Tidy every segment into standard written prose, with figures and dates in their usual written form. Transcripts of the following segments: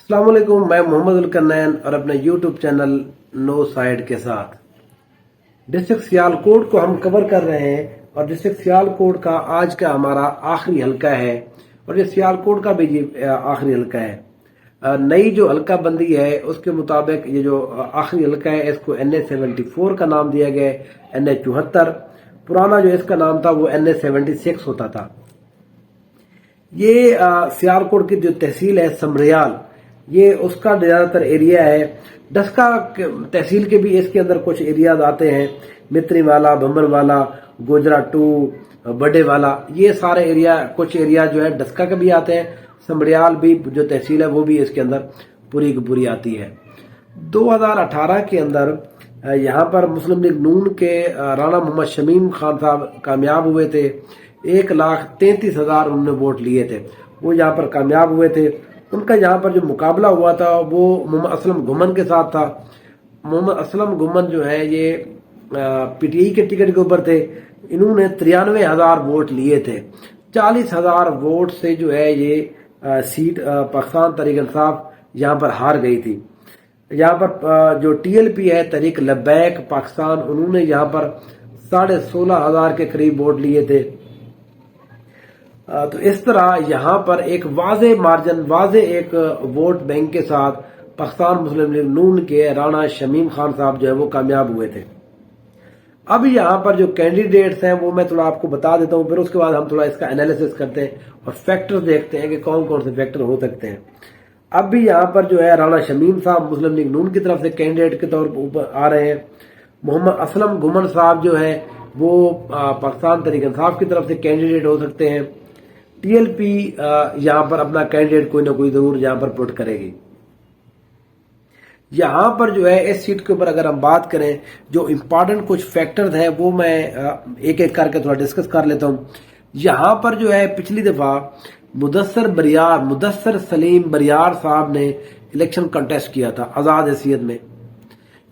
अस्सलाम वालेकुम, मैं मोहम्मद उल-कन्नैन और अपने यूट्यूब चैनल नो साइड के साथ डिस्ट्रिक्ट सियालकोट को हम कवर कर रहे हैं। और डिस्ट्रिक्ट सियालकोट का आज का हमारा आखिरी हल्का है और ये सियालकोट का भी आखिरी हल्का है। नई जो हल्का बंदी है उसके मुताबिक ये जो आखिरी हल्का है इसको NA74 का नाम दिया गया है, NA74। पुराना जो इसका नाम था वो NA76 होता था। ये सियालकोट की जो तहसील है समरियाल, ये उसका ज्यादातर एरिया है। डस्का तहसील के भी इसके अंदर कुछ एरियाज आते हैं, मित्री वाला, बम्बर वाला, गोजरा 2, बड़े वाला, ये सारे एरिया, कुछ एरिया जो है डस्का के भी आते हैं। समरियाल भी जो तहसील है वो भी इसके अंदर पूरी की पूरी आती है। 2018 के अंदर यहाँ पर मुस्लिम लीग नून के राणा मोहम्मद शमीम खान साहब कामयाब हुए थे। 1,33,000 उन्होंने वोट लिए थे, वो यहाँ पर कामयाब हुए थे। उनका यहाँ पर जो मुकाबला हुआ था वो मोहम्मद असलम गुमन के साथ था। मोहम्मद असलम गुमन जो है ये PTI के टिकट के ऊपर थे। इन्होंने 93,000 वोट लिए थे। 40,000 वोट से जो है ये सीट पाकिस्तान तहरीक इंसाफ यहाँ पर हार गई थी। यहाँ पर जो TLP है, तहरीक लब्बैक पाकिस्तान, उन्होंने यहाँ पर 16,500 के करीब वोट लिए थे। तो इस तरह यहाँ पर एक वाजे मार्जिन, वाजे एक वोट बैंक के साथ पाकिस्तान मुस्लिम लीग नून के राणा शमीम खान साहब जो है वो कामयाब हुए थे। अब यहाँ पर जो कैंडिडेट्स हैं वो मैं थोड़ा आपको बता देता हूँ, फिर उसके बाद हम थोड़ा इसका एनालिसिस करते हैं और फैक्टर्स देखते हैं कि कौन कौन से फैक्टर हो सकते हैं। अब भी यहाँ पर जो है राणा शमीम साहब मुस्लिम लीग नून की तरफ से कैंडिडेट के तौर पर ऊपर आ रहे हैं। मोहम्मद असलम गुमन साहब जो है वो पाकिस्तान तहरीक इंसाफ की तरफ से कैंडिडेट हो सकते हैं। TLP यहाँ पर अपना कैंडिडेट कोई ना कोई जरूर यहाँ पर पुट करेगी। यहाँ पर जो है इस सीट के ऊपर अगर हम बात करें, जो इम्पोर्टेंट कुछ फैक्टर्स हैं वो मैं एक एक करके थोड़ा डिस्कस कर लेता हूँ। यहाँ पर जो है पिछली दफा मुदस्सर सलीम बरियार साहब ने इलेक्शन कंटेस्ट किया था आजाद हैसियत में,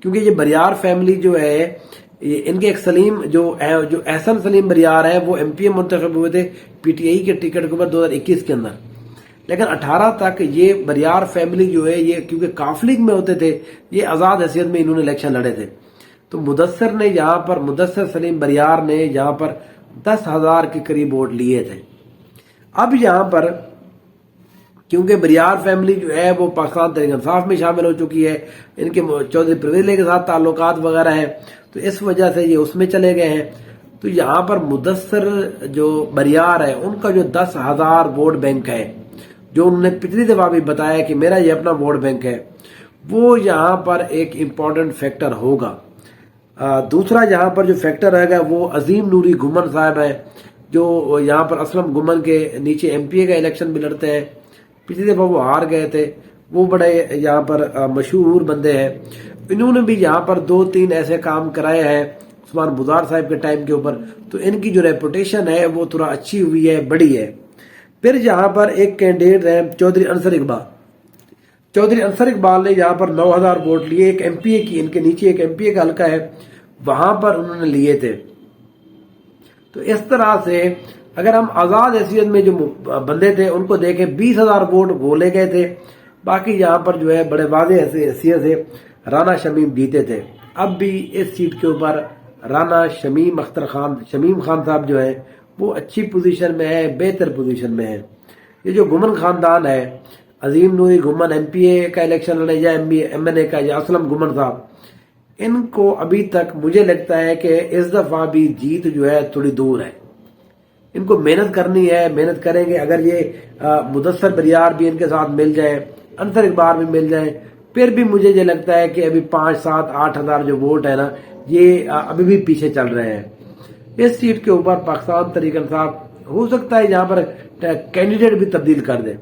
क्योंकि ये बरियार फैमिली जो है इनके एक सलीम जो एहसन सलीम बरियार है वो MPA मुंतखब हुए थे PTI के टिकट के ऊपर 2021 के अंदर। लेकिन 18 तक ये बरियार फैमिली जो है ये क्योंकि काफलिक में होते थे, ये आजाद हैसियत में इन्होंने इलेक्शन लड़े थे। तो मुदस्सर सलीम बरियार ने यहाँ पर 10,000 के करीब वोट लिए थे। अब यहाँ पर क्योंकि बरियार फैमिली जो है वो पाकिस्तान तहरीक इंसाफ में शामिल हो चुकी है, इनके चौधरी परवेज के साथ ताल्लुकात वगैरह हैं, तो इस वजह से ये उसमें चले गए हैं। तो यहाँ पर मुदस्सर जो बरियार है उनका जो 10,000 वोट बैंक है, जो उन्होंने पिछली दफा भी बताया कि मेरा ये अपना वोट बैंक है, वो यहाँ पर एक इम्पोर्टेंट फैक्टर होगा। दूसरा यहाँ पर जो फैक्टर रहेगा वो अजीम नूरी गुमन साहब है, जो यहाँ पर असलम गुमन के नीचे MPA का इलेक्शन भी लड़ते हैं। पिछली दफा वो हार गए थे, वो बड़े यहाँ पर मशहूर बंदे हैं। इन्होंने भी यहाँ पर 2-3 ऐसे काम कराए हैं उस्मान बुज़ार साहब के टाइम के ऊपर, तो इनकी जो रेपुटेशन है वो थोड़ा अच्छी हुई है, बड़ी है। फिर यहाँ पर एक कैंडिडेट है चौधरी अंसर इकबाल ने यहाँ पर 9,000 वोट लिए। एक MPA की, इनके नीचे एक MPA का हल्का है, वहां पर उन्होंने लिए थे। तो इस तरह से अगर हम आजाद हैसियत में जो बंदे थे उनको देखें, 20,000 वोट बोले गए थे। बाकी यहाँ पर जो है बड़े वाज़े हैसियत से राणा शमीम जीते थे। अब भी इस सीट के ऊपर राणा शमीम खान साहब जो है वो अच्छी पोजीशन में है, बेहतर पोजीशन में है। ये जो गुमन खानदान है, अजीम नूरी गुमन MPA का इलेक्शन लड़े या MNA का, या असलम गुमन साहब, इनको अभी तक मुझे लगता है कि इस दफा भी जीत जो है थोड़ी दूर है। इनको मेहनत करनी है, मेहनत करेंगे। अगर ये मुदस्सर बरियार भी इनके साथ मिल जाए, अंसर इकबाल भी मिल जाए, फिर भी मुझे ये लगता है कि अभी 5, 7, 8,000 जो वोट है ना, ये अभी भी पीछे चल रहे हैं। इस सीट के ऊपर पाकिस्तान तहरीक इंसाफ हो सकता है यहाँ पर कैंडिडेट भी तब्दील कर दे।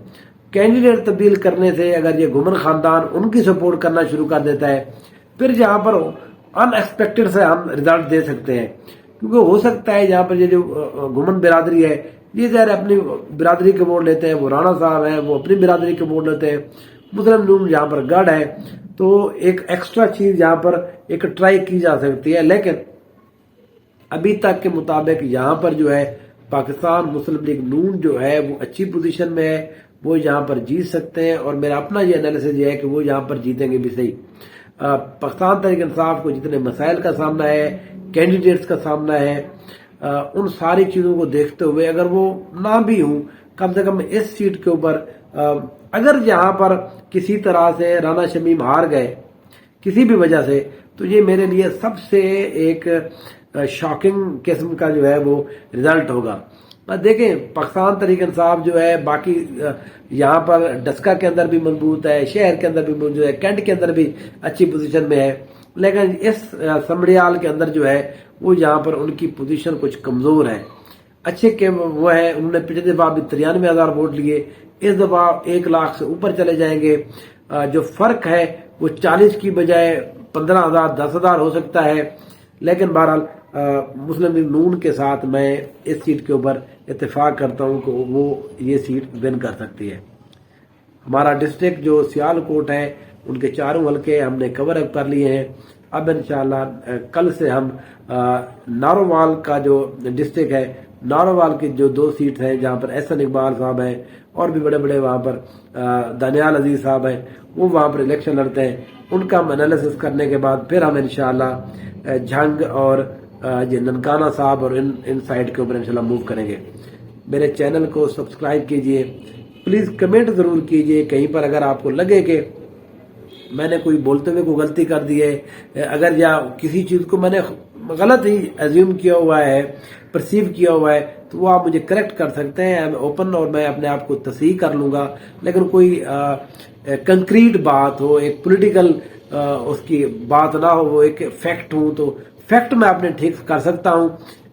कैंडिडेट तब्दील करने से अगर ये गुमन खानदान उनकी सपोर्ट करना शुरू कर देता है, फिर यहाँ पर अनएक्सपेक्टेड से हम रिजल्ट दे सकते हैं। क्योंकि हो सकता है यहाँ पर ये जो गुमन बिरादरी है, ये ज़ाहिर अपनी बिरादरी के वोट लेते हैं, वो राणा साहब है वो अपनी बिरादरी के वोट लेते हैं, मुस्लिम नून यहाँ पर गढ़ है, तो एक एक्स्ट्रा चीज यहाँ पर एक ट्राई की जा सकती है। लेकिन अभी तक के मुताबिक यहाँ पर जो है पाकिस्तान मुस्लिम लीग नून जो है वो अच्छी पोजीशन में है। وہ یہاں پر جیت سکتے ہیں، اور میرا اپنا یہ انالیسس یہ ہے کہ وہ یہاں پر جیتیں گے بھی صحیح۔ پاکستان تحریک انصاف کو جتنے مسائل کا سامنا ہے، کینڈیڈیٹس کا سامنا ہے، ان ساری چیزوں کو دیکھتے ہوئے اگر وہ نہ بھی ہوں، کم سے کم اس سیٹ کے اوپر اگر یہاں پر کسی طرح سے رانا شمیم ہار گئے کسی بھی وجہ سے، تو یہ میرے لیے سب سے ایک شاکنگ قسم کا جو ہے وہ رزلٹ ہوگا۔ دیکھیں پاکستان تحریک انصاف جو ہے باقی یہاں پر ڈسکا کے اندر بھی مضبوط ہے، شہر کے اندر بھی موجود ہے، کینٹ کے اندر بھی اچھی پوزیشن میں ہے، لیکن اس سمڑیال کے اندر جو ہے وہ یہاں پر ان کی پوزیشن کچھ کمزور ہے۔ اچھے کہ وہ ہے، انہوں نے پچھلے دفعہ بھی 93,000 ووٹ لیے، اس دفعہ 1 لاکھ سے اوپر چلے جائیں گے۔ جو فرق ہے وہ 40 کی بجائے 15,000 10,000 ہو سکتا ہے، لیکن بہرحال مسلم لیگ نون کے ساتھ میں اس سیٹ کے اوپر اتفاق کرتا ہوں کہ وہ یہ سیٹ ون کر سکتی ہے۔ ہمارا ڈسٹرکٹ جو سیال کوٹ ہے، ان کے 4 حلقے ہم نے کور اپ کر لیے ہیں۔ اب انشاءاللہ کل سے ہم نارووال کا جو ڈسٹرکٹ ہے، نارووال کی جو 2 سیٹ ہیں جہاں پر احسن اقبال صاحب ہیں اور بھی بڑے بڑے وہاں پر دانیال عزیز صاحب ہیں، وہ وہاں پر الیکشن لڑتے ہیں، ان کا ہم انالیسس کرنے کے بعد پھر ہم انشاءاللہ جھنگ اور یہ ننکانہ صاحب اور ان سائڈ کے اوپر انشاءاللہ موو کریں گے۔ میرے چینل کو سبسکرائب کیجئے، پلیز کمنٹ ضرور کیجئے کہیں پر اگر آپ کو لگے کہ میں نے کوئی بولتے ہوئے کوئی غلطی کر دی ہے، اگر یا کسی چیز کو میں نے غلط ہی ایزیوم کیا ہوا ہے، پرسیو کیا ہوا ہے، تو وہ آپ مجھے کریکٹ کر سکتے ہیں، اوپن، اور میں اپنے آپ کو تصحیح کر لوں گا۔ لیکن کوئی کنکریٹ بات ہو، ایک پولیٹیکل اس کی بات نہ ہو، وہ ایک فیکٹ ہوں، تو فیکٹ میں اپنے ٹھیک کر سکتا ہوں۔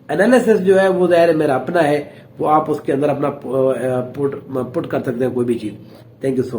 انالیسس جو ہے وہ ظاہر میرا اپنا ہے، وہ آپ اس کے اندر اپنا پٹ کر سکتے ہیں کوئی بھی چیز۔ Thank you so much.